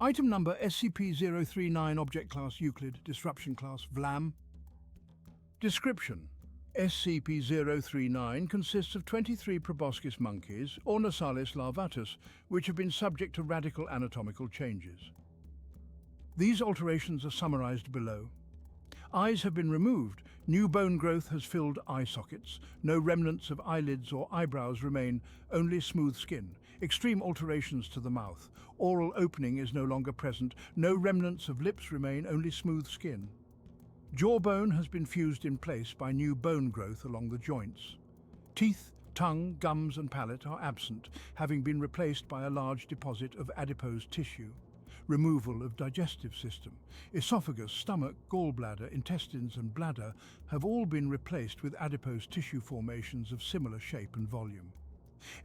Item number SCP-039 Object Class Euclid Disruption Class VLAM. Description: SCP-039 consists of 23 proboscis monkeys, or Nasalis larvatus, which have been subject to radical anatomical changes. These alterations are summarized below. Eyes have been removed, new bone growth has filled eye sockets, no remnants of eyelids or eyebrows remain, only smooth skin. Extreme alterations to the mouth. Oral opening is no longer present, no remnants of lips remain, only smooth skin. Jawbone has been fused in place by new bone growth along the joints. Teeth, tongue, gums and palate are absent, having been replaced by a large deposit of adipose tissue. Removal of digestive system. Esophagus, stomach, gallbladder, intestines and bladder have all been replaced with adipose tissue formations of similar shape and volume.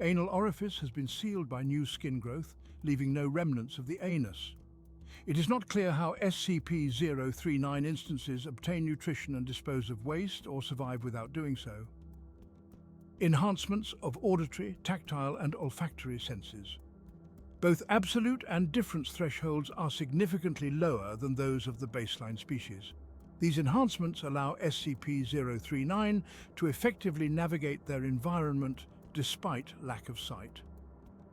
Anal orifice has been sealed by new skin growth, leaving no remnants of the anus. It is not clear how SCP-039 instances obtain nutrition and dispose of waste or survive without doing so. Enhancements of auditory, tactile and olfactory senses. Both absolute and difference thresholds are significantly lower than those of the baseline species. These enhancements allow SCP-039 to effectively navigate their environment despite lack of sight.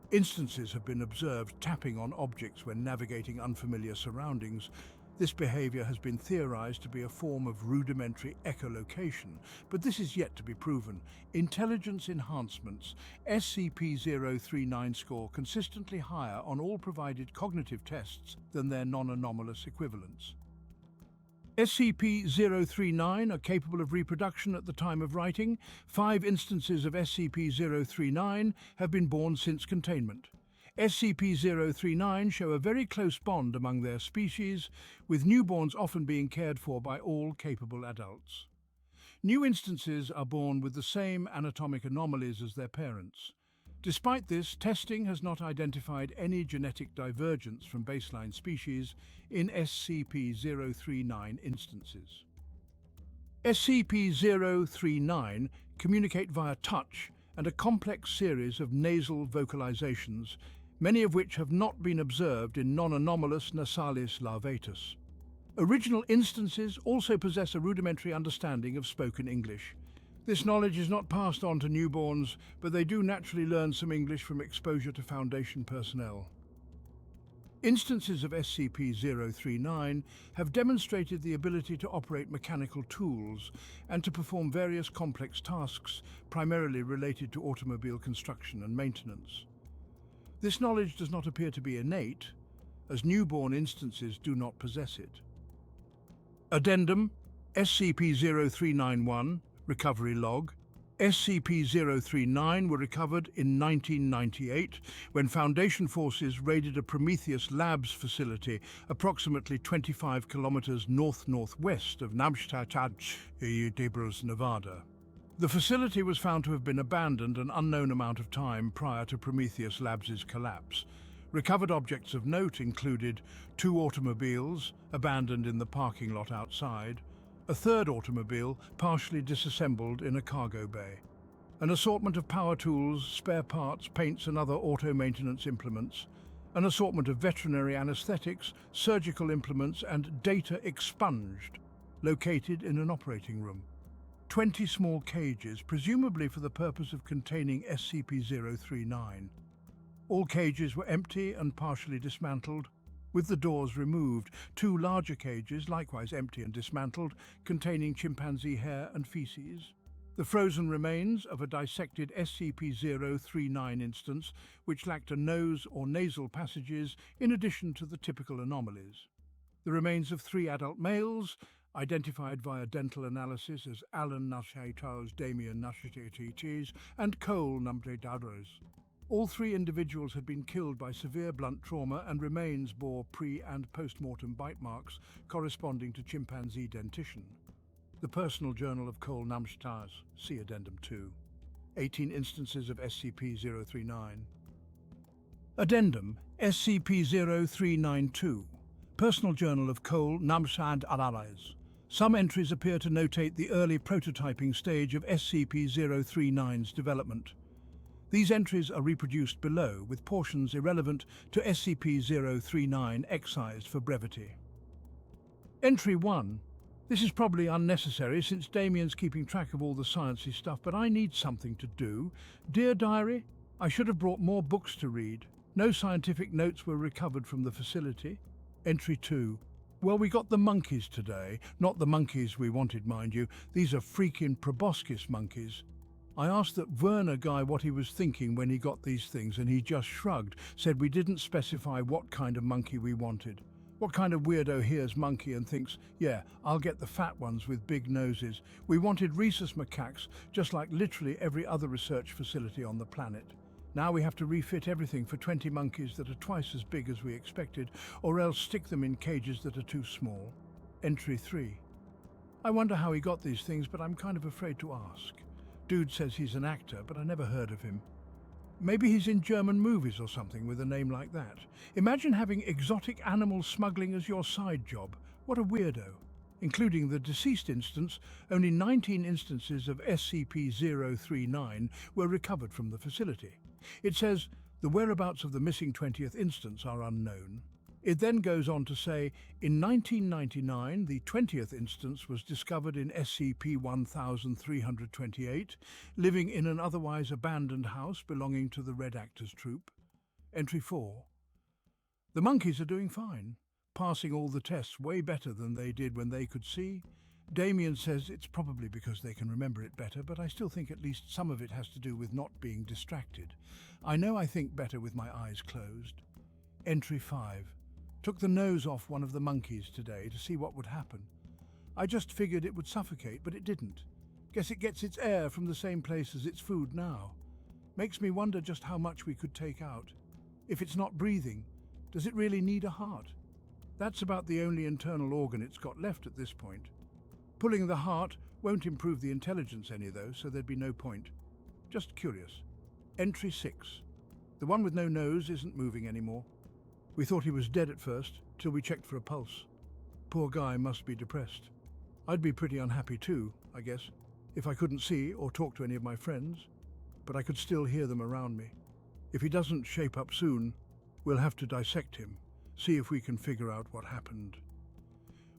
Instances have been observed tapping on objects when navigating unfamiliar surroundings. This behavior has been theorized to be a form of rudimentary echolocation, but this is yet to be proven. Intelligence enhancements. SCP-039 score consistently higher on all provided cognitive tests than their non-anomalous equivalents. SCP-039 are capable of reproduction at the time of writing. 5 instances of SCP-039 have been born since containment. SCP-039 show a very close bond among their species, with newborns often being cared for by all capable adults. New instances are born with the same anatomic anomalies as their parents. Despite this, testing has not identified any genetic divergence from baseline species in SCP-039 instances. SCP-039 communicate via touch and a complex series of nasal vocalizations, many of which have not been observed in non-anomalous Nasalis larvatus. Original instances also possess a rudimentary understanding of spoken English. This knowledge is not passed on to newborns, but they do naturally learn some English from exposure to Foundation personnel. Instances of SCP-039 have demonstrated the ability to operate mechanical tools and to perform various complex tasks, primarily related to automobile construction and maintenance. This knowledge does not appear to be innate, as newborn instances do not possess it. Addendum: SCP-0391 Recovery Log. SCP-039 were recovered in 1998 when Foundation forces raided a Prometheus Labs facility approximately 25 kilometers north-northwest of Namshtat, Nevada. The facility was found to have been abandoned an unknown amount of time prior to Prometheus Labs' collapse. Recovered objects of note included 2 automobiles abandoned in the parking lot outside, a 3rd automobile partially disassembled in a cargo bay, an assortment of power tools, spare parts, paints and other auto maintenance implements, an assortment of veterinary anesthetics, surgical implements and data expunged, located in an operating room. 20 small cages, presumably for the purpose of containing SCP-039. All cages were empty and partially dismantled, with the doors removed. 2 larger cages, likewise empty and dismantled, containing chimpanzee hair and feces. The frozen remains of a dissected SCP-039 instance, which lacked a nose or nasal passages, in addition to the typical anomalies. The remains of 3 adult males, identified via dental analysis as Alan Nashaitaz, Damien Nashaitaz, and Cole Namdadadros. All 3 individuals had been killed by severe blunt trauma, and remains bore pre- and post-mortem bite marks corresponding to chimpanzee dentition. The Personal Journal of Cole Namshtaz, see Addendum 2. 18 instances of SCP-039. Addendum SCP-0392. Personal Journal of Cole Namshad Alarais. Some entries appear to notate the early prototyping stage of SCP-039's development. These entries are reproduced below, with portions irrelevant to SCP-039 excised for brevity. Entry 1. This is probably unnecessary since Damien's keeping track of all the sciencey stuff, but I need something to do. Dear Diary, I should have brought more books to read. No scientific notes were recovered from the facility. Entry 2. Well, we got the monkeys today. Not the monkeys we wanted, mind you. These are freaking proboscis monkeys. I asked that Werner guy what he was thinking when he got these things, and he just shrugged, said we didn't specify what kind of monkey we wanted. What kind of weirdo hears monkey and thinks, yeah, I'll get the fat ones with big noses. We wanted rhesus macaques, just like literally every other research facility on the planet. Now we have to refit everything for 20 monkeys that are twice as big as we expected, or else stick them in cages that are too small. Entry 3. I wonder how he got these things, but I'm kind of afraid to ask. Dude says he's an actor, but I never heard of him. Maybe he's in German movies or something with a name like that. Imagine having exotic animal smuggling as your side job. What a weirdo. Including the deceased instance, only 19 instances of SCP-039 were recovered from the facility. It says, the whereabouts of the missing 20th instance are unknown. It then goes on to say, in 1999, the 20th instance was discovered in SCP-1328, living in an otherwise abandoned house belonging to the Red Actors Troupe. Entry 4. The monkeys are doing fine, passing all the tests way better than they did when they could see. Damien says it's probably because they can remember it better, but I still think at least some of it has to do with not being distracted. I know I think better with my eyes closed. Entry 5. Took the nose off one of the monkeys today to see what would happen. I just figured it would suffocate, but it didn't. Guess it gets its air from the same place as its food now. Makes me wonder just how much we could take out. If it's not breathing, does it really need a heart? That's about the only internal organ it's got left at this point. Pulling the heart won't improve the intelligence any though, so there'd be no point. Just curious. Entry 6. The one with no nose isn't moving anymore. We thought he was dead at first, till we checked for a pulse. Poor guy must be depressed. I'd be pretty unhappy too, I guess, if I couldn't see or talk to any of my friends, but I could still hear them around me. If he doesn't shape up soon, we'll have to dissect him, see if we can figure out what happened.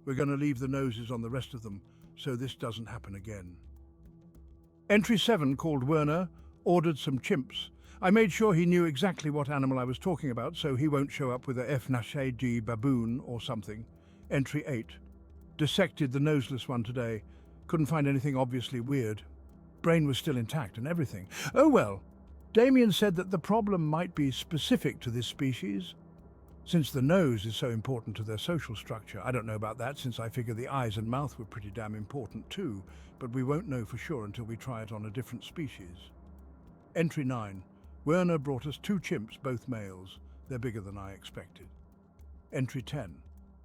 We're going to leave the noses on the rest of them, so this doesn't happen again. Entry 7, called Werner, ordered some chimps. I made sure he knew exactly what animal I was talking about, so he won't show up with a F-Nashegi baboon or something. Entry 8. Dissected the noseless one today. Couldn't find anything obviously weird. Brain was still intact and everything. Oh well. Damien said that the problem might be specific to this species. Since the nose is so important to their social structure, I don't know about that since I figure the eyes and mouth were pretty damn important too, but we won't know for sure until we try it on a different species. Entry 9. Werner brought us 2 chimps, both males. They're bigger than I expected. Entry 10.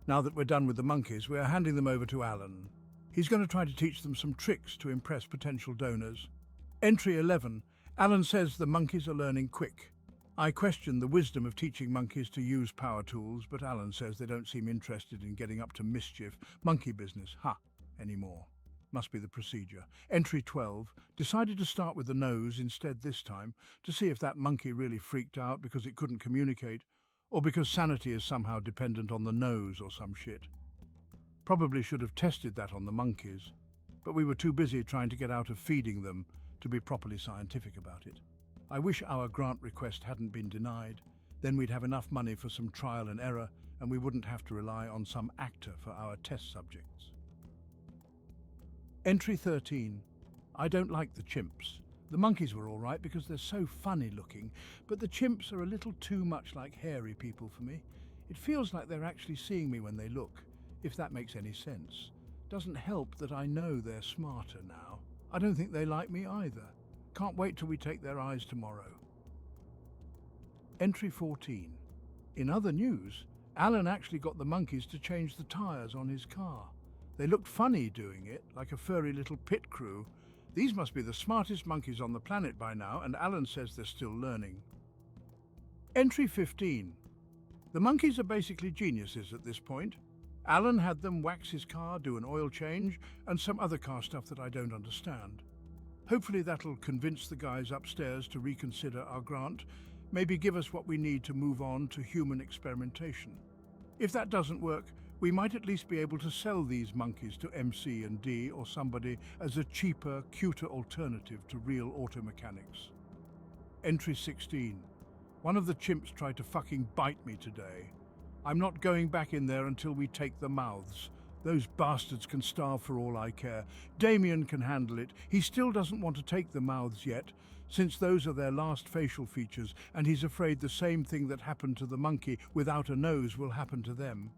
Now that we're done with the monkeys, we're handing them over to Alan. He's going to try to teach them some tricks to impress potential donors. Entry 11. Alan says the monkeys are learning quick. I question the wisdom of teaching monkeys to use power tools, but Alan says they don't seem interested in getting up to mischief. Monkey business, anymore. Must be the procedure. Entry 12. Decided to start with the nose instead this time, to see if that monkey really freaked out because it couldn't communicate, or because sanity is somehow dependent on the nose or some shit. Probably should have tested that on the monkeys, but we were too busy trying to get out of feeding them to be properly scientific about it. I wish our grant request hadn't been denied. Then we'd have enough money for some trial and error, and we wouldn't have to rely on some actor for our test subjects. Entry 13. I don't like the chimps. The monkeys were all right because they're so funny looking, but the chimps are a little too much like hairy people for me. It feels like they're actually seeing me when they look, if that makes any sense. Doesn't help that I know they're smarter now. I don't think they like me either. Can't wait till we take their eyes tomorrow. Entry 14. In other news, Alan actually got the monkeys to change the tires on his car. They looked funny doing it, like a furry little pit crew. These must be the smartest monkeys on the planet by now, and Alan says they're still learning. Entry 15. The monkeys are basically geniuses at this point. Alan had them wax his car, do an oil change, and some other car stuff that I don't understand. Hopefully that'll convince the guys upstairs to reconsider our grant, maybe give us what we need to move on to human experimentation. If that doesn't work, we might at least be able to sell these monkeys to MC and D or somebody as a cheaper, cuter alternative to real automechanics. Entry 16. One of the chimps tried to fucking bite me today. I'm not going back in there until we take the mouths. Those bastards can starve for all I care. Damien can handle it. He still doesn't want to take the mouths yet, since those are their last facial features, and he's afraid the same thing that happened to the monkey without a nose will happen to them.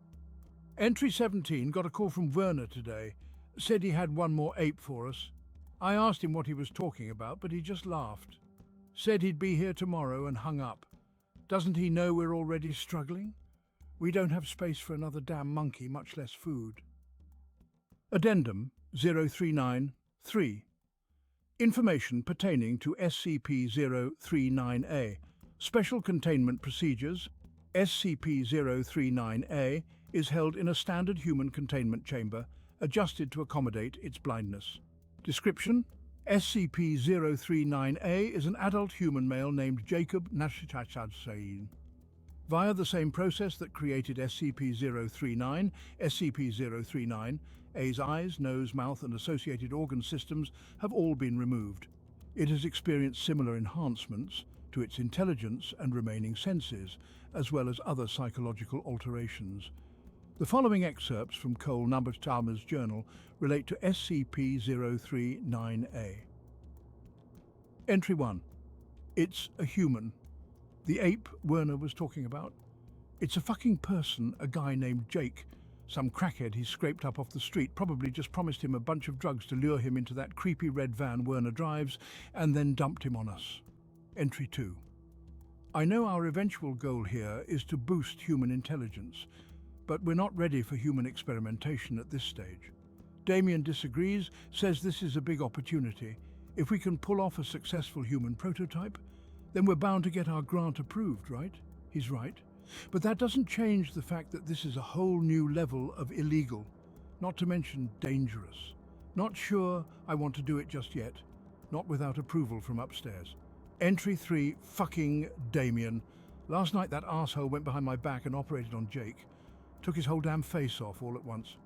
Entry 17 got a call from Werner today. Said he had one more ape for us. I asked him what he was talking about, but he just laughed. Said he'd be here tomorrow and hung up. Doesn't he know we're already struggling? We don't have space for another damn monkey, much less food. Addendum 039-3. Information pertaining to SCP-039-A. Special Containment Procedures. SCP-039-A is held in a standard human containment chamber, adjusted to accommodate its blindness. Description: SCP-039-A is an adult human male named Jacob Nasalis. Via the same process that created SCP-039, SCP-039-A's eyes, nose, mouth and associated organ systems have all been removed. It has experienced similar enhancements to its intelligence and remaining senses, as well as other psychological alterations. The following excerpts from Cole Numbers journal relate to SCP-039-A. Entry 1. It's a human. The ape Werner was talking about? It's a fucking person, a guy named Jake. Some crackhead he scraped up off the street, probably just promised him a bunch of drugs to lure him into that creepy red van Werner drives, and then dumped him on us. Entry 2. I know our eventual goal here is to boost human intelligence, but we're not ready for human experimentation at this stage. Damien disagrees, says this is a big opportunity. If we can pull off a successful human prototype, then we're bound to get our grant approved, right? He's right. But that doesn't change the fact that this is a whole new level of illegal, not to mention dangerous. Not sure I want to do it just yet, not without approval from upstairs. Entry 3, fucking Damien. Last night that arsehole went behind my back and operated on Jake. Took his whole damn face off all at once.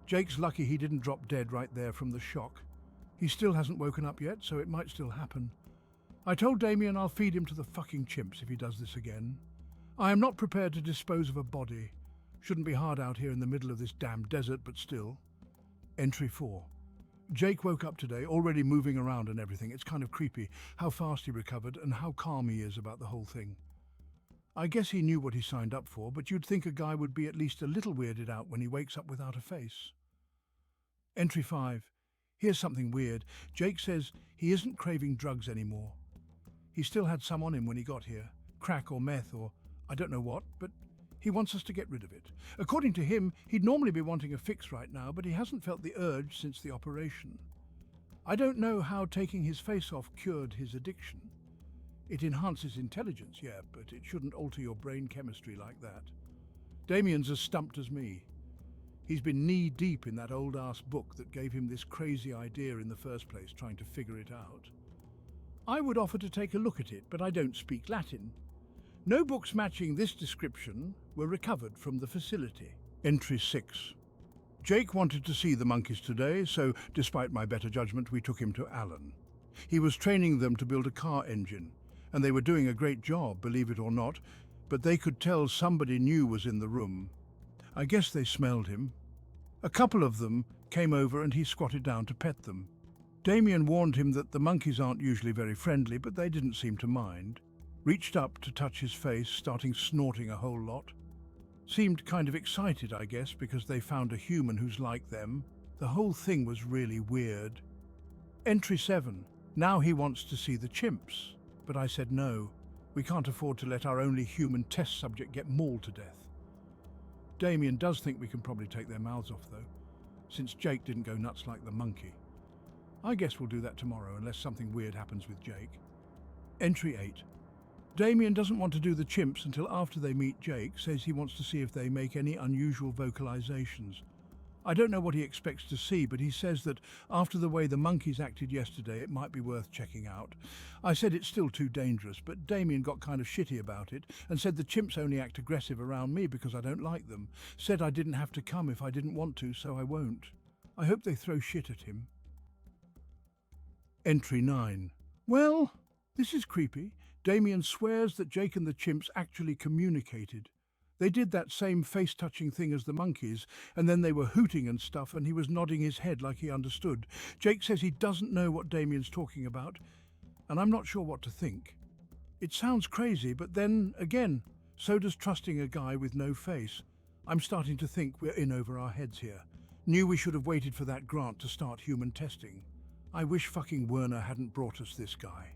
Jake's lucky he didn't drop dead right there from the shock. He still hasn't woken up yet, so it might still happen. I told Damien I'll feed him to the fucking chimps if he does this again. I am not prepared to dispose of a body. Shouldn't be hard out here in the middle of this damn desert, but still. Entry 4. Jake woke up today, already moving around and everything. It's kind of creepy how fast he recovered and how calm he is about the whole thing. I guess he knew what he signed up for, but you'd think a guy would be at least a little weirded out when he wakes up without a face. Entry 5. Here's something weird. Jake says he isn't craving drugs anymore. He still had some on him when he got here, crack or meth or I don't know what, but he wants us to get rid of it. According to him, he'd normally be wanting a fix right now, but he hasn't felt the urge since the operation. I don't know how taking his face off cured his addiction. It enhances intelligence, yeah, but it shouldn't alter your brain chemistry like that. Damien's as stumped as me. He's been knee-deep in that old-ass book that gave him this crazy idea in the first place, trying to figure it out. I would offer to take a look at it, but I don't speak Latin. No books matching this description were recovered from the facility. Entry 6. Jake wanted to see the monkeys today, so despite my better judgment, we took him to Alan. He was training them to build a car engine, and they were doing a great job, believe it or not, but they could tell somebody new was in the room. I guess they smelled him. A couple of them came over and he squatted down to pet them. Damien warned him that the monkeys aren't usually very friendly, but they didn't seem to mind. Reached up to touch his face, starting snorting a whole lot. Seemed kind of excited, I guess, because they found a human who's like them. The whole thing was really weird. Entry 7. Now he wants to see the chimps, but I said no. We can't afford to let our only human test subject get mauled to death. Damien does think we can probably take their mouths off, though, since Jake didn't go nuts like the monkey. I guess we'll do that tomorrow, unless something weird happens with Jake. Entry 8. Damien doesn't want to do the chimps until after they meet Jake, says he wants to see if they make any unusual vocalizations. I don't know what he expects to see, but he says that after the way the monkeys acted yesterday, it might be worth checking out. I said it's still too dangerous, but Damien got kind of shitty about it and said the chimps only act aggressive around me because I don't like them. Said I didn't have to come if I didn't want to, so I won't. I hope they throw shit at him. Entry 9. Well, this is creepy. Damien swears that Jake and the chimps actually communicated. They did that same face-touching thing as the monkeys, and then they were hooting and stuff, and he was nodding his head like he understood. Jake says he doesn't know what Damien's talking about, and I'm not sure what to think. It sounds crazy, but then, again, so does trusting a guy with no face. I'm starting to think we're in over our heads here. Knew we should have waited for that grant to start human testing. I wish fucking Werner hadn't brought us this guy.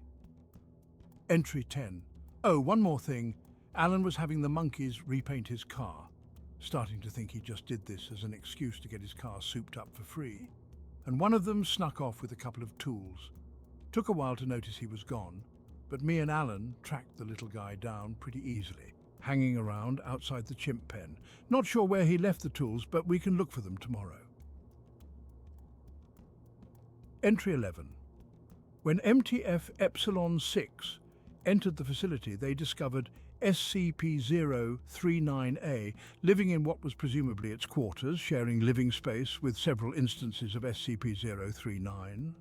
Entry 10. Oh, one more thing. Alan was having the monkeys repaint his car, starting to think he just did this as an excuse to get his car souped up for free. And one of them snuck off with a couple of tools. Took a while to notice he was gone, but me and Alan tracked the little guy down pretty easily, hanging around outside the chimp pen. Not sure where he left the tools, but we can look for them tomorrow. Entry 11. When MTF Epsilon 6 entered the facility, they discovered SCP-039A living in what was presumably its quarters, sharing living space with several instances of SCP-039.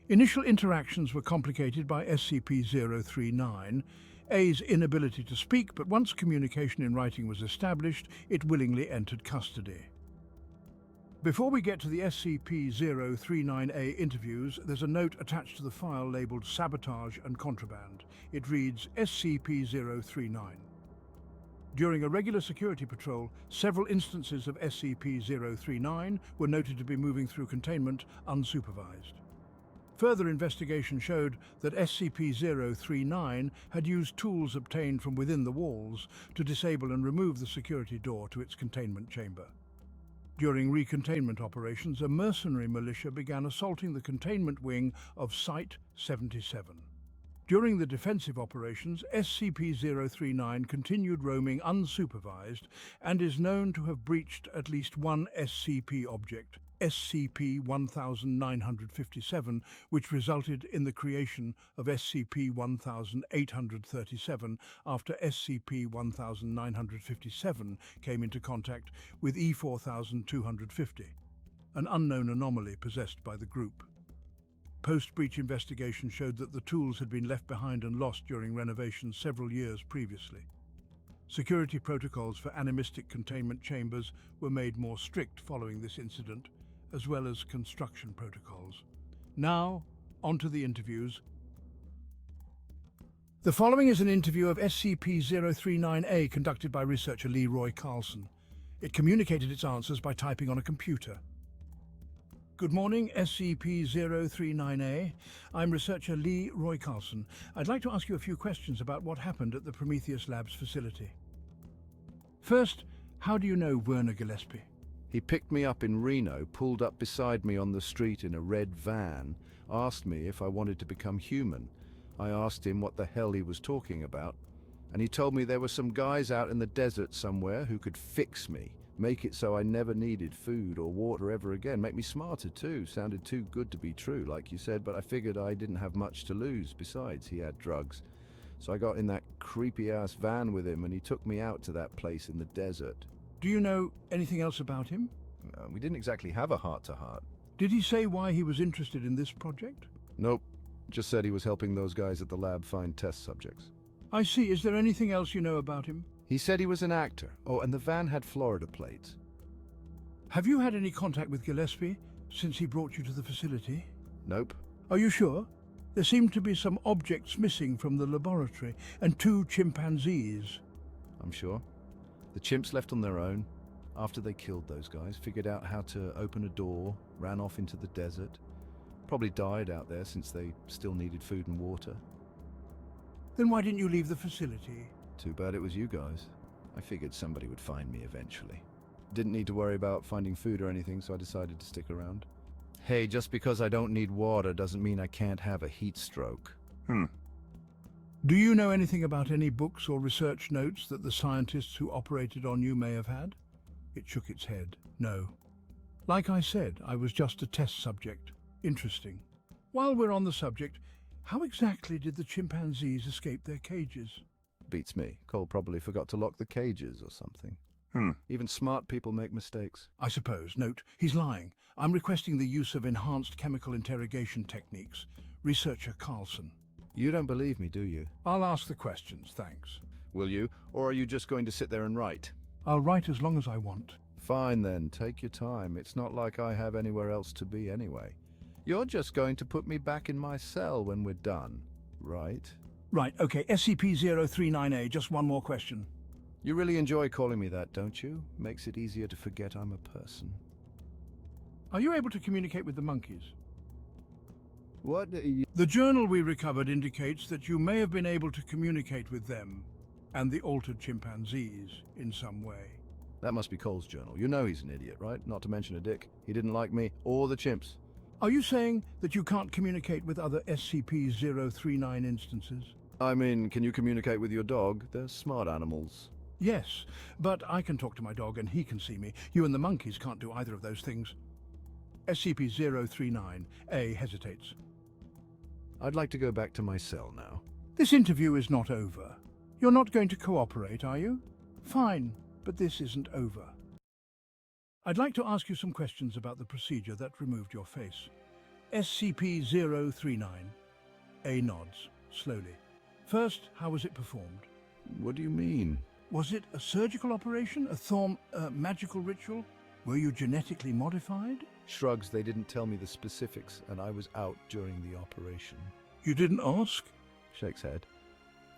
Initial interactions were complicated by SCP-039A's inability to speak, but once communication in writing was established, it willingly entered custody. Before we get to the SCP-039A interviews, there's a note attached to the file labeled Sabotage and Contraband. It reads SCP-039. During a regular security patrol, several instances of SCP-039 were noted to be moving through containment unsupervised. Further investigation showed that SCP-039 had used tools obtained from within the walls to disable and remove the security door to its containment chamber. During recontainment operations, a mercenary militia began assaulting the containment wing of Site-77. During the defensive operations, SCP-039 continued roaming unsupervised and is known to have breached at least one SCP object, SCP-1957, which resulted in the creation of SCP-1837 after SCP-1957 came into contact with E-4250, an unknown anomaly possessed by the group. Post-breach investigation showed that the tools had been left behind and lost during renovations several years previously. Security protocols for animistic containment chambers were made more strict following this incident, as well as construction protocols. Now, on to the interviews. The following is an interview of SCP-039A conducted by researcher Leroy Carlson. It communicated its answers by typing on a computer. Good morning, SCP-039A. I'm researcher Leroy Carlson. I'd like to ask you a few questions about what happened at the Prometheus Labs facility. First, how do you know Werner Gillespie? He picked me up in Reno, pulled up beside me on the street in a red van, asked me if I wanted to become human. I asked him what the hell he was talking about, and he told me there were some guys out in the desert somewhere who could fix me, make it so I never needed food or water ever again, make me smarter too. Sounded too good to be true, like you said, but I figured I didn't have much to lose. Besides, he had drugs. So I got in that creepy-ass van with him, and he took me out to that place in the desert. Do you know anything else about him? We didn't exactly have a heart-to-heart. Did he say why he was interested in this project? Nope. Just said he was helping those guys at the lab find test subjects. I see. Is there anything else you know about him? He said he was an actor. Oh, and the van had Florida plates. Have you had any contact with Gillespie since he brought you to the facility? Nope. Are you sure? There seemed to be some objects missing from the laboratory and 2 chimpanzees. I'm sure. The chimps left on their own. After they killed those guys, figured out how to open a door, ran off into the desert. Probably died out there since they still needed food and water. Then why didn't you leave the facility? Too bad it was you guys. I figured somebody would find me eventually. Didn't need to worry about finding food or anything, so I decided to stick around. Hey, just because I don't need water doesn't mean I can't have a heat stroke. Do you know anything about any books or research notes that the scientists who operated on you may have had? It shook its head. No. Like I said, I was just a test subject. Interesting. While we're on the subject, how exactly did the chimpanzees escape their cages? Beats me. Cole probably forgot to lock the cages or something. Even smart people make mistakes. I suppose. Note, he's lying. I'm requesting the use of enhanced chemical interrogation techniques. Researcher Carlson. You don't believe me, do you? I'll ask the questions, thanks. Will you? Or are you just going to sit there and write? I'll write as long as I want. Fine then, take your time. It's not like I have anywhere else to be anyway. You're just going to put me back in my cell when we're done, right? Right, okay, SCP-039A, just one more question. You really enjoy calling me that, don't you? Makes it easier to forget I'm a person. Are you able to communicate with the monkeys? What? The journal we recovered indicates that you may have been able to communicate with them and the altered chimpanzees in some way. That must be Cole's journal. You know he's an idiot, right? Not to mention a dick. He didn't like me or the chimps. Are you saying that you can't communicate with other SCP-039 instances? I mean, can you communicate with your dog? They're smart animals. Yes, but I can talk to my dog and he can see me. You and the monkeys can't do either of those things. SCP-039A hesitates. I'd like to go back to my cell now. This interview is not over. You're not going to cooperate, are you? Fine, but this isn't over. I'd like to ask you some questions about the procedure that removed your face. SCP-039A nods, slowly. First, how was it performed? What do you mean? Was it a surgical operation, a magical ritual? Were you genetically modified? Shrugs, they didn't tell me the specifics, and I was out during the operation. You didn't ask? Shakes head.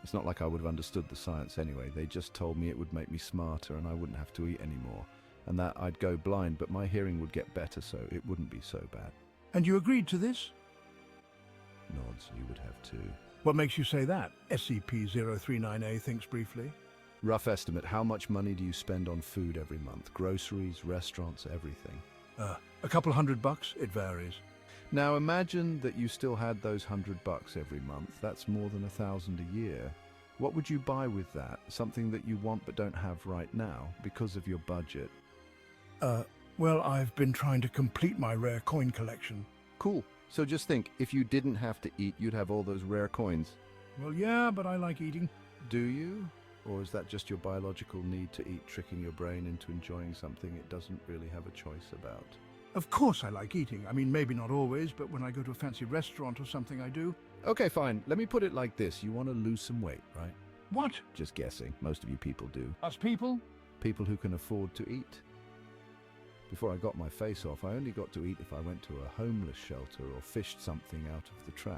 It's not like I would have understood the science anyway. They just told me it would make me smarter and I wouldn't have to eat anymore. And that I'd go blind, but my hearing would get better, so it wouldn't be so bad. And you agreed to this? Nods, you would have too. What makes you say that? SCP-039A thinks briefly. Rough estimate, how much money do you spend on food every month? Groceries, restaurants, everything? A couple $100, it varies. Now imagine that you still had those $100 every month. That's more than $1,000 a year. What would you buy with that? Something that you want but don't have right now because of your budget? Well, I've been trying to complete my rare coin collection. Cool. So just think, if you didn't have to eat, you'd have all those rare coins. Well, yeah, but I like eating. Do you? Or is that just your biological need to eat, tricking your brain into enjoying something it doesn't really have a choice about? Of course I like eating. I mean, maybe not always, but when I go to a fancy restaurant or something, I do. Okay, fine. Let me put it like this. You want to lose some weight, right? What? Just guessing. Most of you people do. Us people? People who can afford to eat. Before I got my face off, I only got to eat if I went to a homeless shelter or fished something out of the trash.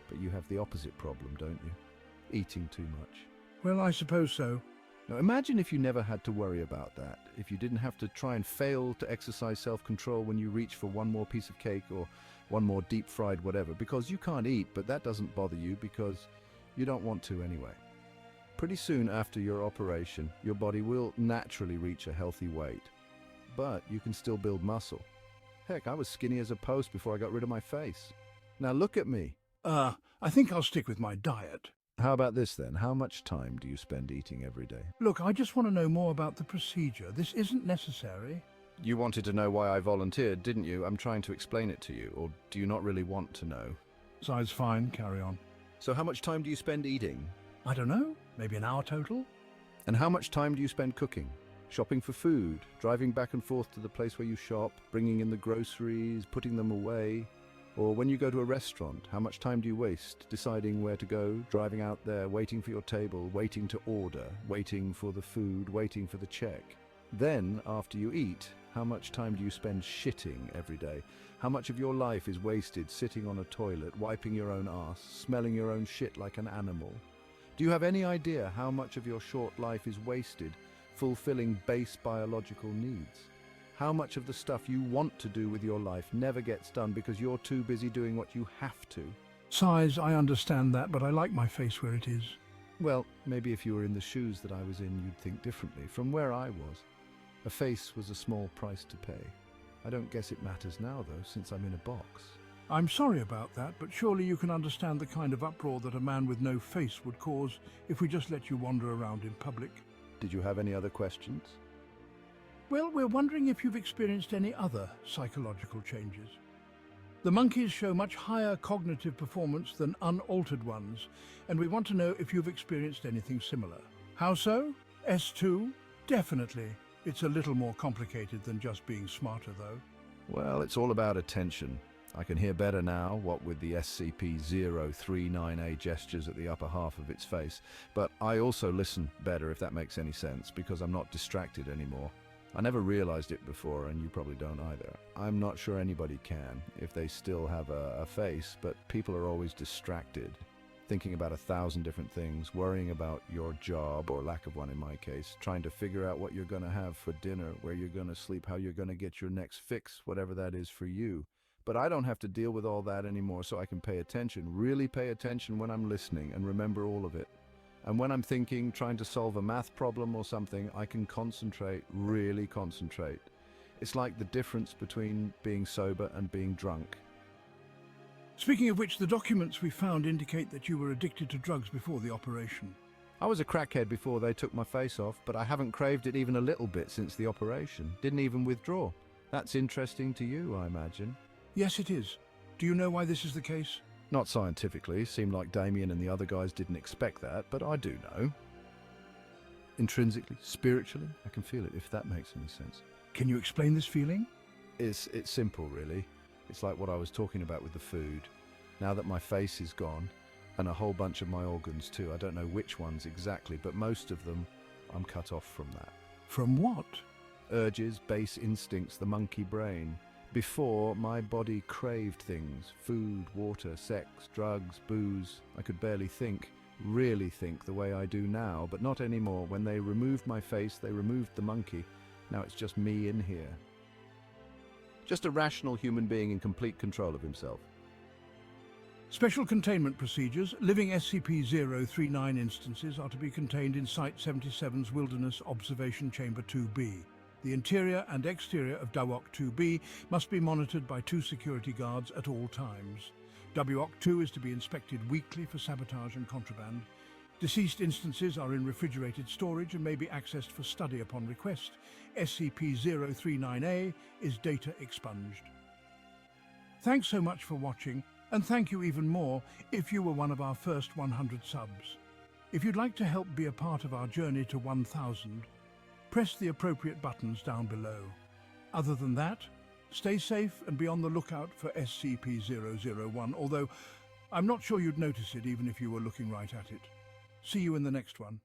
But you have the opposite problem, don't you? Eating too much. Well, I suppose so. Now imagine if you never had to worry about that, if you didn't have to try and fail to exercise self-control when you reach for one more piece of cake or one more deep-fried whatever, because you can't eat, but that doesn't bother you because you don't want to anyway. Pretty soon after your operation, your body will naturally reach a healthy weight, but you can still build muscle. Heck, I was skinny as a post before I got rid of my face. Now look at me. I think I'll stick with my diet. How about this then? How much time do you spend eating every day? Look, I just want to know more about the procedure. This isn't necessary. You wanted to know why I volunteered, didn't you? I'm trying to explain it to you, or do you not really want to know? Size fine, carry on. So how much time do you spend eating? I don't know, maybe an hour total? And how much time do you spend cooking? Shopping for food, driving back and forth to the place where you shop, bringing in the groceries, putting them away? Or when you go to a restaurant, how much time do you waste deciding where to go, driving out there, waiting for your table, waiting to order, waiting for the food, waiting for the check? Then, after you eat, how much time do you spend shitting every day? How much of your life is wasted sitting on a toilet, wiping your own ass, smelling your own shit like an animal? Do you have any idea how much of your short life is wasted fulfilling base biological needs? How much of the stuff you want to do with your life never gets done because you're too busy doing what you have to? Size, I understand that, but I like my face where it is. Well, maybe if you were in the shoes that I was in, you'd think differently. From where I was, a face was a small price to pay. I don't guess it matters now, though, since I'm in a box. I'm sorry about that, but surely you can understand the kind of uproar that a man with no face would cause if we just let you wander around in public. Did you have any other questions? Well, we're wondering if you've experienced any other psychological changes. The monkeys show much higher cognitive performance than unaltered ones, and we want to know if you've experienced anything similar. How so? S2? Definitely. It's a little more complicated than just being smarter, though. Well, it's all about attention. I can hear better now, what with the SCP-039A gestures at the upper half of its face, but I also listen better, if that makes any sense, because I'm not distracted anymore. I never realized it before, and you probably don't either. I'm not sure anybody can, if they still have a face, but people are always distracted, thinking about 1,000 different things, worrying about your job, or lack of one in my case, trying to figure out what you're going to have for dinner, where you're going to sleep, how you're going to get your next fix, whatever that is for you. But I don't have to deal with all that anymore, so I can pay attention, really pay attention when I'm listening and remember all of it. And when I'm thinking, trying to solve a math problem or something, I can concentrate, really concentrate. It's like the difference between being sober and being drunk. Speaking of which, the documents we found indicate that you were addicted to drugs before the operation. I was a crackhead before they took my face off, but I haven't craved it even a little bit since the operation. Didn't even withdraw. That's interesting to you, I imagine. Yes, it is. Do you know why this is the case? Not scientifically. Seemed like Damien and the other guys didn't expect that, but I do know. Intrinsically, spiritually, I can feel it, if that makes any sense. Can you explain this feeling? It's simple, really. It's like what I was talking about with the food. Now that my face is gone, and a whole bunch of my organs too, I don't know which ones exactly, but most of them, I'm cut off from that. From what? Urges, base instincts, the monkey brain. Before, my body craved things. Food, water, sex, drugs, booze. I could barely think, really think the way I do now, but not anymore. When they removed my face, they removed the monkey. Now it's just me in here. Just a rational human being in complete control of himself. Special containment procedures, living SCP-039 instances are to be contained in Site-77's Wilderness Observation Chamber 2B. The interior and exterior of WOC 2B must be monitored by 2 security guards at all times. WOC 2 is to be inspected weekly for sabotage and contraband. Deceased instances are in refrigerated storage and may be accessed for study upon request. SCP-039A is data expunged. Thanks so much for watching, and thank you even more if you were one of our first 100 subs. If you'd like to help be a part of our journey to 1,000, press the appropriate buttons down below. Other than that, stay safe and be on the lookout for SCP-001, although I'm not sure you'd notice it even if you were looking right at it. See you in the next one.